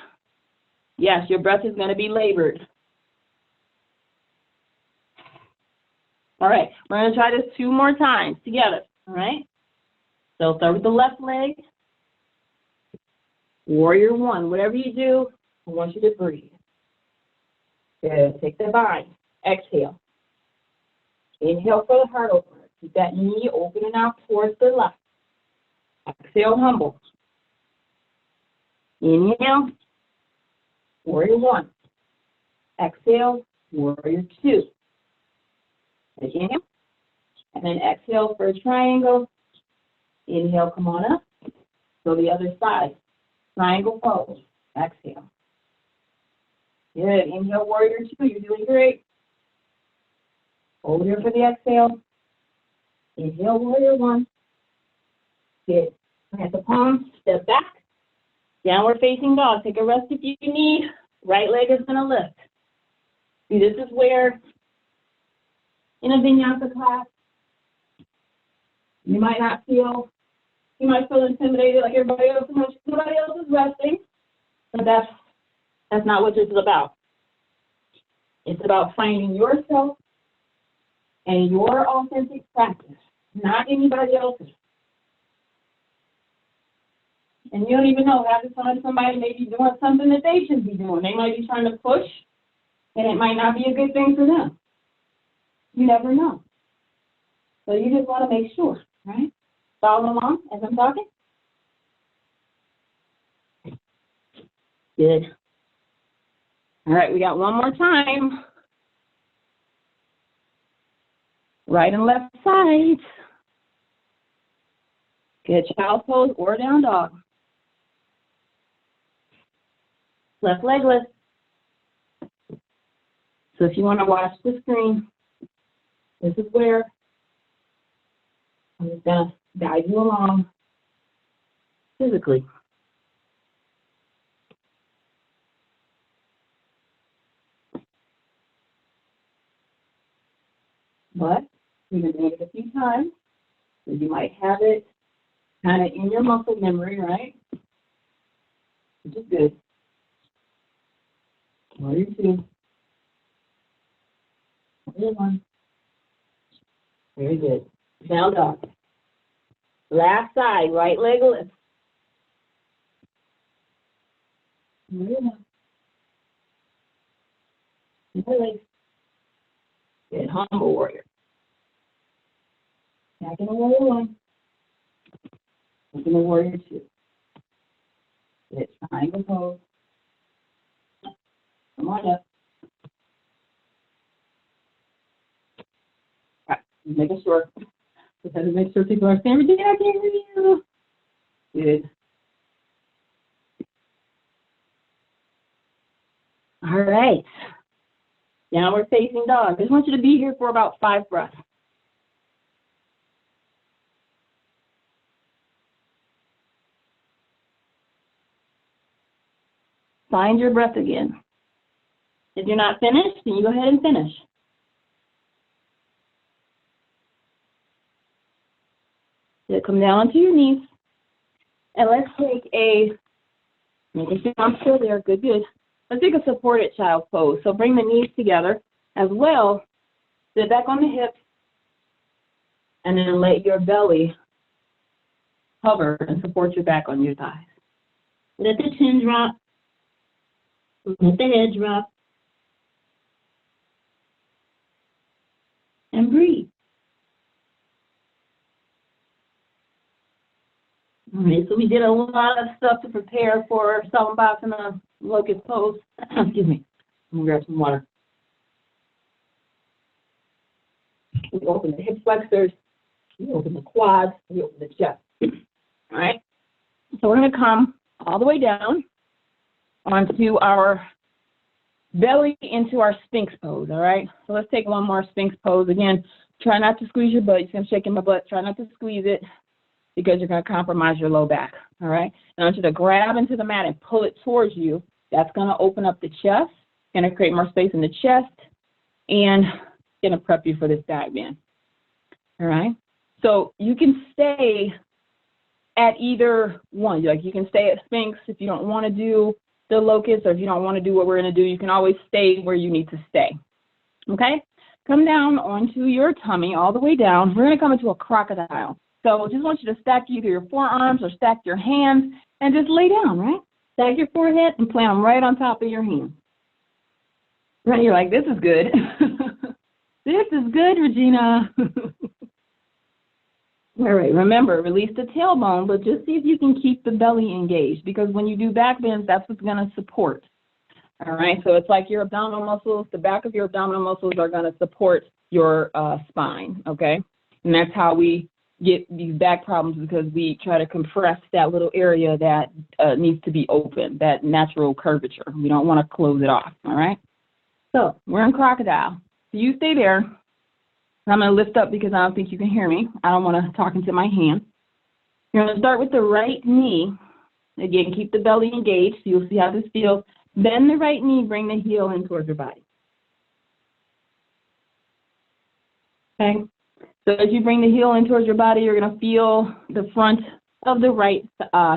Yes, your breath is going to be labored. All right, we're going to try this 2 more times together, all right? So start with the left leg. Warrior 1. Whatever you do, I want you to breathe. Good. Take the bind. Exhale. Inhale for the heart opener. Keep that knee opening out towards the left. Exhale, humble. Inhale, warrior 1. Exhale, warrior 2. Inhale, and then exhale for a triangle. Inhale, come on up. Go the other side. Triangle pose. Exhale. Good. Inhale, warrior 2. You're doing great. Hold here for the exhale. Inhale, warrior 1. Good. Plant the palms. Step back. Downward facing dog. Take a rest if you need. Right leg is going to lift. See, this is where in a vinyasa class, you might feel intimidated like everybody else. Nobody else is resting, but that's not what this is about. It's about finding yourself and your authentic practice, not anybody else's. And you don't even know, half the time somebody may be doing something that they should be doing. They might be trying to push, and it might not be a good thing for them. You never know. So you just want to make sure, right? Follow along as I'm talking. Good. All right, we got one more time. Right and left sides. Good. Child pose or down dog. Left leg lift. So if you want to watch the screen, this is where I'm just going to guide you along physically. But you're going to do it a few times, so you might have it kind of in your muscle memory, right? Which is good. Warrior 2. Warrior 1. Very good. Down dog. Last side, right leg lift. Warrior 1. Other leg. Good. Humble warrior. Back in a warrior 1. Back in a warrior 2. Good. Triangle pose. Come on up. All right. Making sure. Just have to make sure people are saying, I can't hear you. Good. All right. Downward facing dog. I just want you to be here for about 5 breaths. Find your breath again. If you're not finished, then you go ahead and finish. So come down onto your knees. And let's take making sure I'm still there, good. Let's take a supported child pose. So bring the knees together as well. Sit back on the hips. And then let your belly hover and support your back on your thighs. Let the chin drop. Let the head drop. And breathe. All right, so we did a lot of stuff to prepare for Samabhasana locust pose. Excuse me. I'm going to grab some water. We open the hip flexors. We open the quads. We open the chest. All right. So we're going to come all the way down onto our belly into our Sphinx pose. All right. So let's take one more Sphinx pose. Again, try not to squeeze your butt. You're going to shake in my butt. Try not to squeeze it, because you're going to compromise your low back, all right? I want you to grab into the mat and pull it towards you. That's going to open up the chest, going to create more space in the chest, and going to prep you for this dive in, all right? So you can stay at either one. Like you can stay at Sphinx if you don't want to do the locust, or if you don't want to do what we're going to do, you can always stay where you need to stay. Okay? Come down onto your tummy all the way down. We're going to come into a crocodile. So just want you to stack either your forearms or stack your hands and just lay down, right? Stack your forehead and plant them right on top of your hands. Right? You're like, this is good. This is good, Regina. All right, remember, release the tailbone, but just see if you can keep the belly engaged, because when you do back bends, that's what's going to support. All right, so it's like your abdominal muscles, the back of your abdominal muscles are going to support your spine, okay? And that's how we get these back problems, because we try to compress that little area that needs to be open, that natural curvature. We don't want to close it off, all right? So we're in crocodile. So you stay there. I'm going to lift up because I don't think you can hear me. I don't want to talk into my hand. You're going to start with the right knee. Again, keep the belly engaged. So you'll see how this feels. Bend the right knee, bring the heel in towards your body. Okay? So as you bring the heel in towards your body, you're going to feel the front of the right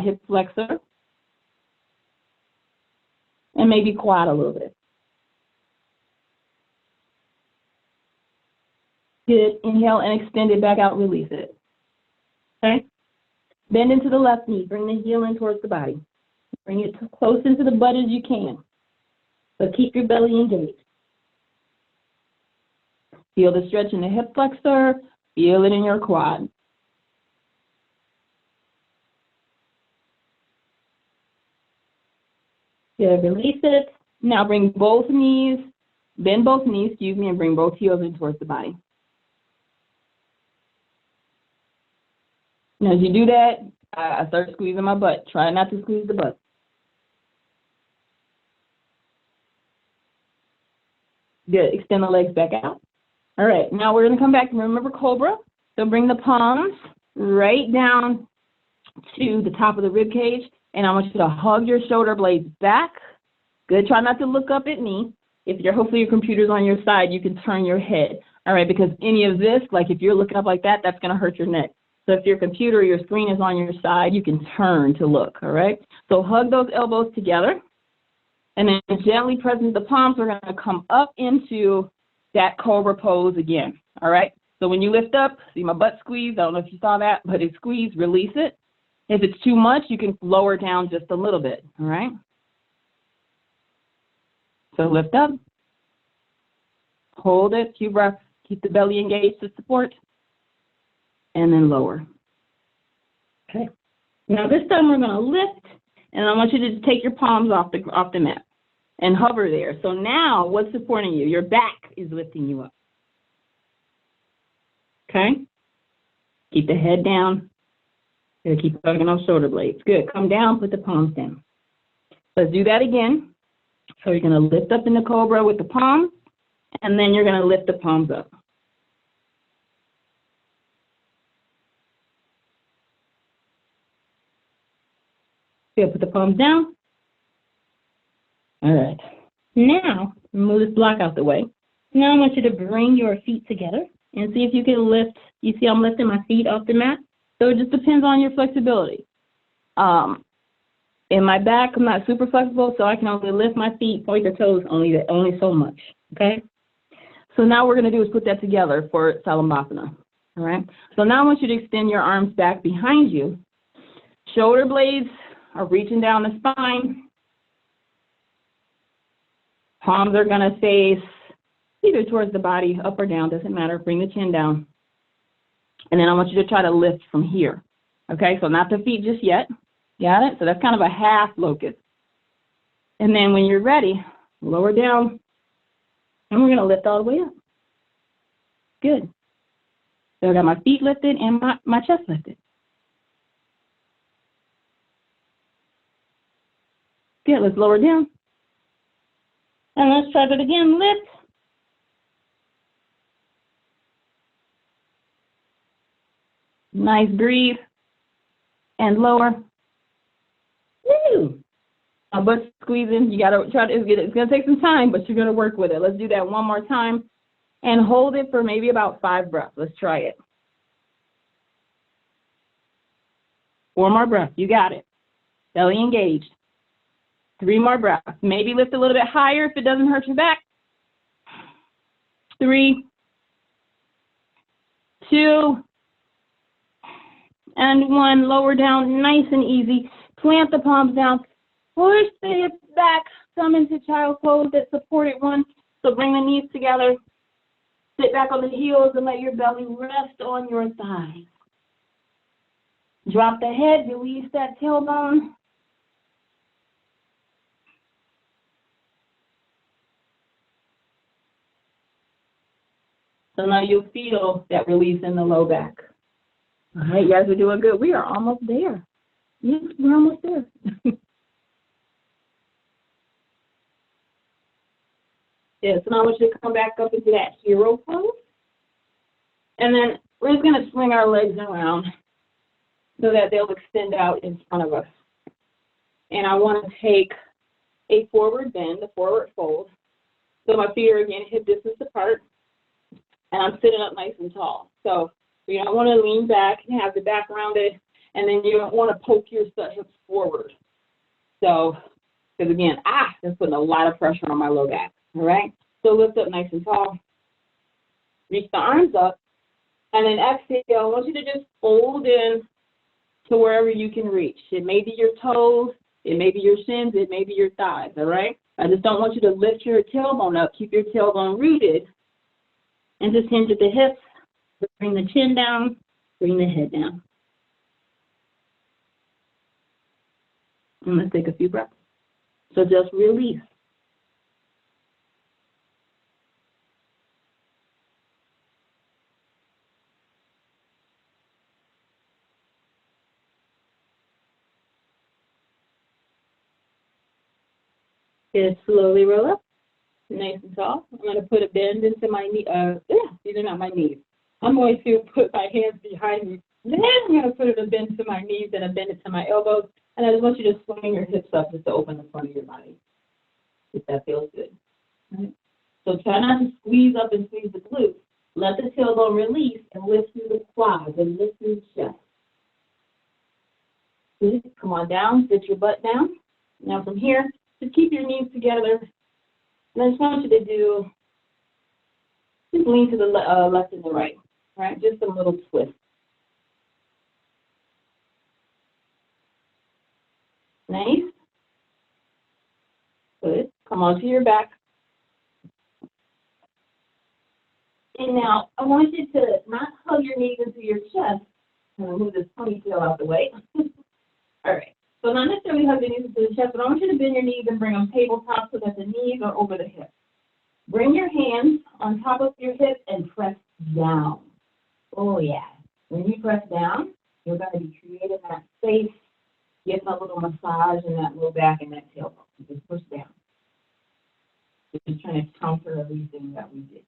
hip flexor. And maybe quad a little bit. Good. Inhale and extend it back out. Release it. Okay? Bend into the left knee. Bring the heel in towards the body. Bring it close into the butt as you can. But keep your belly engaged. Feel the stretch in the hip flexor. Feel it in your quad. Good. Release it. Now bring both knees, bend both knees, and bring both heels in towards the body. Now, as you do that, I start squeezing my butt. Try not to squeeze the butt. Good. Extend the legs back out. All right. Now we're going to come back and remember Cobra. So bring the palms right down to the top of the rib cage, and I want you to hug your shoulder blades back. Good. Try not to look up at me. Hopefully your computer's on your side, you can turn your head. All right, because any of this, like if you're looking up like that, that's going to hurt your neck. So if your computer or your screen is on your side, you can turn to look, all right? So hug those elbows together, and then gently pressing the palms, we're going to come up into that cobra pose again, all right? So when you lift up, see my butt squeeze, I don't know if you saw that, but it's squeezed, release it. If it's too much, you can lower down just a little bit, all right? So lift up, hold it, few breaths, keep the belly engaged to support, and then lower. Okay. Now this time we're going to lift, and I want you to take your palms off the mat and hover there. So now what's supporting you? Your back is lifting you up. Okay. Keep the head down. You're going to keep tugging those shoulder blades. Good. Come down, put the palms down. Let's do that again. So you're going to lift up in the cobra with the palms, and then you're going to lift the palms up. Good. Put the palms down. All right. Now, move this block out the way. Now I want you to bring your feet together and see if you can lift. You see I'm lifting my feet off the mat? So it just depends on your flexibility. In my back, I'm not super flexible, so I can only lift my feet, point the toes, only so much, okay? So now what we're going to do is put that together for Salambhasana, all right? So now I want you to extend your arms back behind you. Shoulder blades are reaching down the spine. Palms are going to face either towards the body, up or down, doesn't matter. Bring the chin down. And then I want you to try to lift from here, okay? So not the feet just yet. Got it? So that's kind of a half locust. And then when you're ready, lower down, and we're going to lift all the way up. Good. So I got my feet lifted and my chest lifted. Good. Let's lower down. And let's try that again. Lift. Nice breathe. And lower. Woo! My butt's squeezing. You gotta try to. It's gonna take some time, but you're gonna work with it. Let's do that one more time, and hold it for maybe about 5 breaths. Let's try it. 4 more breaths. You got it. Belly engaged. 3 more breaths. Maybe lift a little bit higher if it doesn't hurt your back. 3, 2, and 1. Lower down, nice and easy. Plant the palms down. Push the hips back. Come into child pose, that supported one. So bring the knees together. Sit back on the heels and let your belly rest on your thighs. Drop the head, release that tailbone. So now you'll feel that release in the low back. All right, you guys are doing good. We are almost there. Yes, we're almost there. Yes, and I want you to come back up into that hero pose. And then we're just going to swing our legs around so that they'll extend out in front of us. And I want to take a forward bend, a forward fold. So my feet are, again, hip distance apart. And I'm sitting up nice and tall. So you don't want to lean back and have the back rounded. And then you don't want to poke your hips forward. So, because again, that's putting a lot of pressure on my low back. All right? So lift up nice and tall. Reach the arms up. And then exhale. I want you to just fold in to wherever you can reach. It may be your toes. It may be your shins. It may be your thighs. All right? I just don't want you to lift your tailbone up. Keep your tailbone rooted. And just hinge at the hips. Bring the chin down. Bring the head down. And let's take a few breaths. So just release. Good. Slowly roll up. Nice and tall. I'm going to put a bend into my knee. These are not my knees. I'm going to put my hands behind me. Then I'm going to put a bend to my knees and a bend it to my elbows. And I just want you to swing your hips up just to open the front of your body, if that feels good. Right. So try not to squeeze up and squeeze the glutes. Let the tailbone release and lift through the quads and lift through the chest. Good. Come on down. Sit your butt down. Now from here, just keep your knees together. And I just want you to just lean to the left and the right. Right? Just a little twist. Nice. Good. Come onto your back. And now I want you to not hug your knees into your chest. I'm going to move this ponytail out the way. All right. So not necessarily hug the knees into the chest, but I want you to bend your knees and bring them tabletop so that the knees are over the hips. Bring your hands on top of your hips and press down. Oh, yeah. When you press down, you're going to be creating that space, getting a little massage in that low back and that tailbone. Just push down. Just trying to counter everything that we did.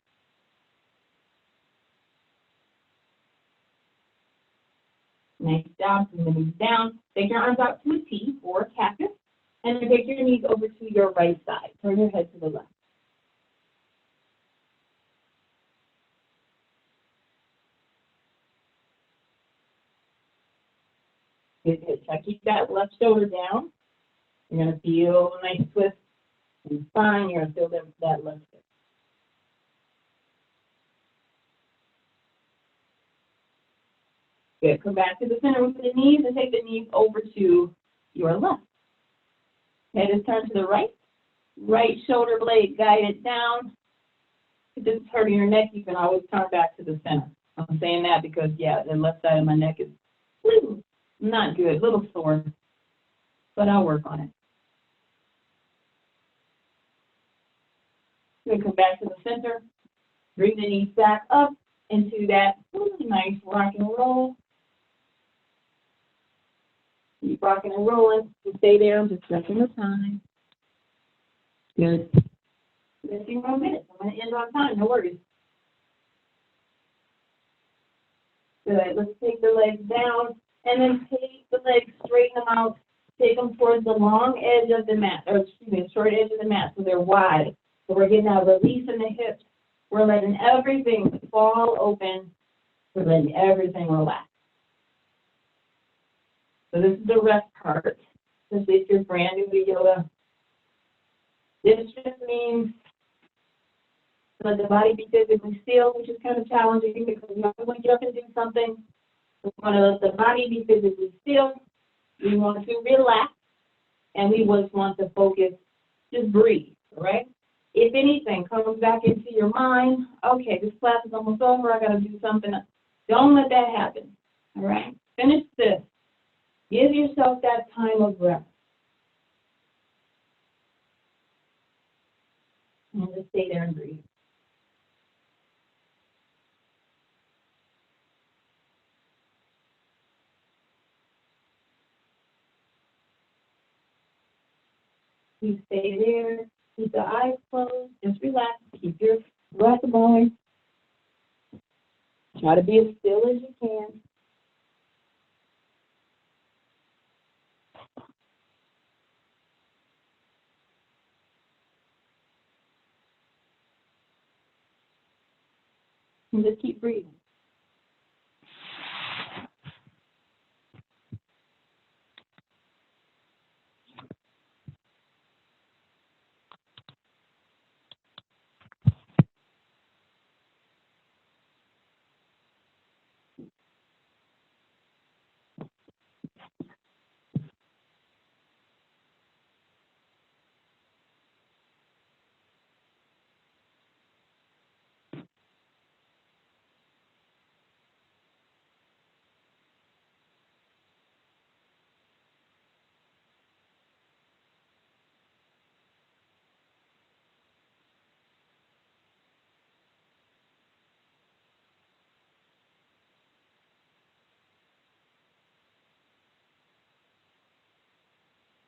Nice job. From the knees down. Take your arms out to a T or a cactus. And then take your knees over to your right side. Turn your head to the left. Good, good. Try to keep that left shoulder down. You're going to feel a nice twist in the spine. You're going to feel that left hip. Good. Come back to the center with the knees and take the knees over to your left. Head is turned to the right. Right shoulder blade guided down. If this is hurting your neck, you can always turn back to the center. I'm saying that because, the left side of my neck is not good, a little sore, but I'll work on it. Then come back to the center. Bring the knees back up into that nice rock and roll. Keep rocking and rolling. You stay there. I'm just checking the time. Good. 15 more minutes. I'm going to end on time. No worries. Good. Let's take the legs down and then take the legs, straighten them out. Take them towards the long edge of the mat, short edge of the mat, so they're wide. So we're getting a release in the hips. We're letting everything fall open. We're letting everything relax. So this is the rest part. Especially if you're brand new to yoga. This just means let the body be physically still, which is kind of challenging because you always want to get up and do something. We want to let the body be physically still. We want to relax, and we just want to focus, just breathe, all right? If anything comes back into your mind, okay, this class is almost over, I got to do something. Don't let that happen, all right? Finish this. Give yourself that time of rest. And just stay there and breathe. You stay there. Keep the eyes closed. Just relax. Keep your breath going. Try to be as still as you can. And just keep breathing.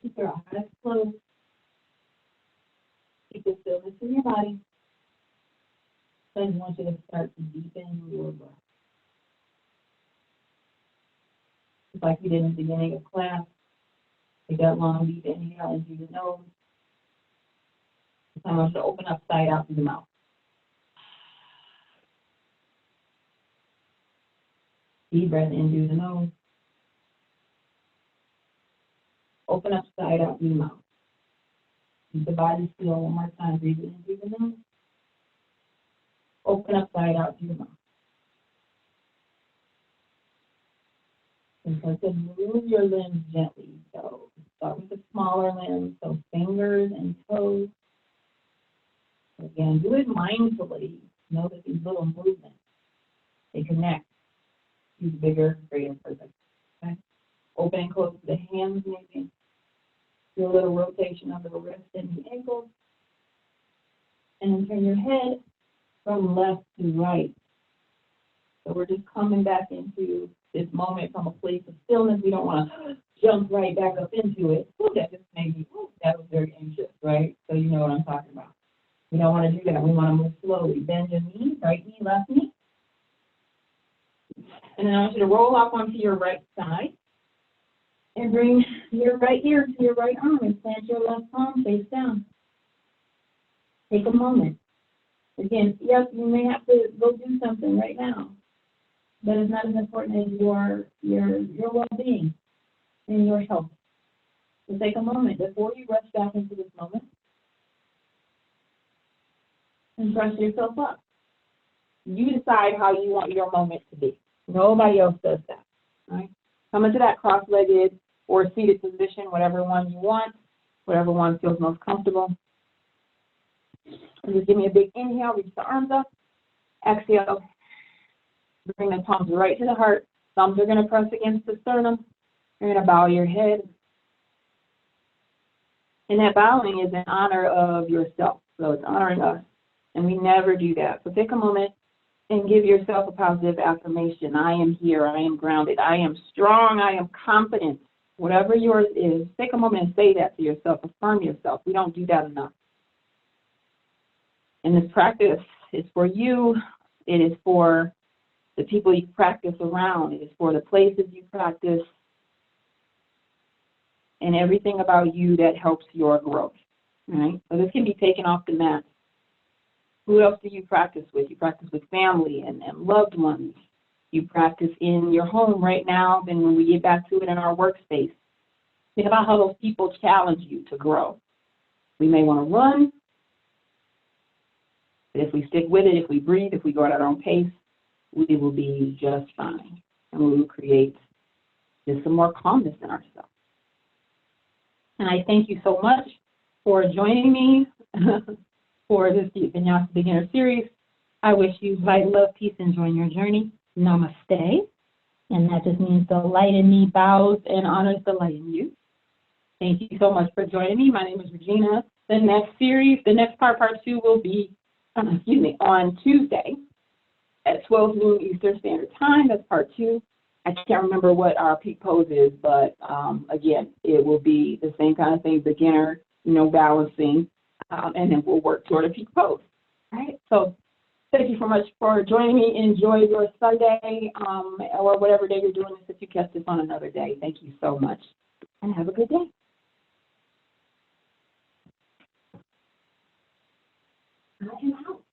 Keep your eyes closed. Keep the stillness in your body. Then I want you to start to deepen your breath. Just like we did in the beginning of class. Take that long, deep inhale in through the nose. I want you to open up side out through the mouth. Deep breath in through the nose. Open up side out through the mouth. Keep the body still one more time. Breathe in through the nose. Open up side out through the mouth. And start to move your limbs gently. So start with the smaller limbs, so fingers and toes. Again, do it mindfully. Know that these little movements, they connect to the bigger, greater purpose. Okay? Open and close the hands, maybe. Do a little rotation of the wrist and the ankles. And then turn your head from left to right. So we're just coming back into this moment from a place of stillness. We don't want to jump right back up into it. Ooh, that just made me, that was very anxious, right? So you know what I'm talking about. We don't want to do that. We want to move slowly. Bend your knee, right knee, left knee. And then I want you to roll up onto your right side. And bring your right ear to your right arm and plant your left palm face down. Take a moment. Again, yes, you may have to go do something right now. That is not as important as your well-being and your health. So take a moment before you rush back into this moment and brush yourself up. You decide how you want your moment to be. Nobody else does that. Right? Come into that cross-legged or seated position, whatever one you want, whatever one feels most comfortable. And just give me a big inhale, reach the arms up. Exhale, bring the palms right to the heart. Thumbs are going to press against the sternum. You're going to bow your head. And that bowing is in honor of yourself. So it's honoring us. And we never do that. So take a moment and give yourself a positive affirmation. I am here. I am grounded. I am strong. I am confident. Whatever yours is, take a moment and say that to yourself. Affirm yourself. We don't do that enough. And this practice is for you. It is for the people you practice around. It is for the places you practice and everything about you that helps your growth. Right? So this can be taken off the mat. Who else do you practice with? You practice with family and loved ones. you practice in your home right now, then when we get back to it in our workspace, think about how those people challenge you to grow. We may want to run, but if we stick with it, if we breathe, if we go at our own pace, we will be just fine. And we will create just some more calmness in ourselves. And I thank you so much for joining me for this Vinyasa Beginner Series. I wish you light, love, peace, and joy in your journey. Namaste. And that just means the light in me bows and honors the light in you. Thank you so much for joining me. My name is Regina. The next series, the next part 2, will be, on Tuesday at 12 noon Eastern Standard Time. That's part 2. I can't remember what our peak pose is, but again, it will be the same kind of thing, beginner, balancing, and then we'll work toward a peak pose. All right, so thank you so much for joining me. Enjoy your Sunday or whatever day you're doing this if you catch this on another day. Thank you so much, and have a good day. I am out.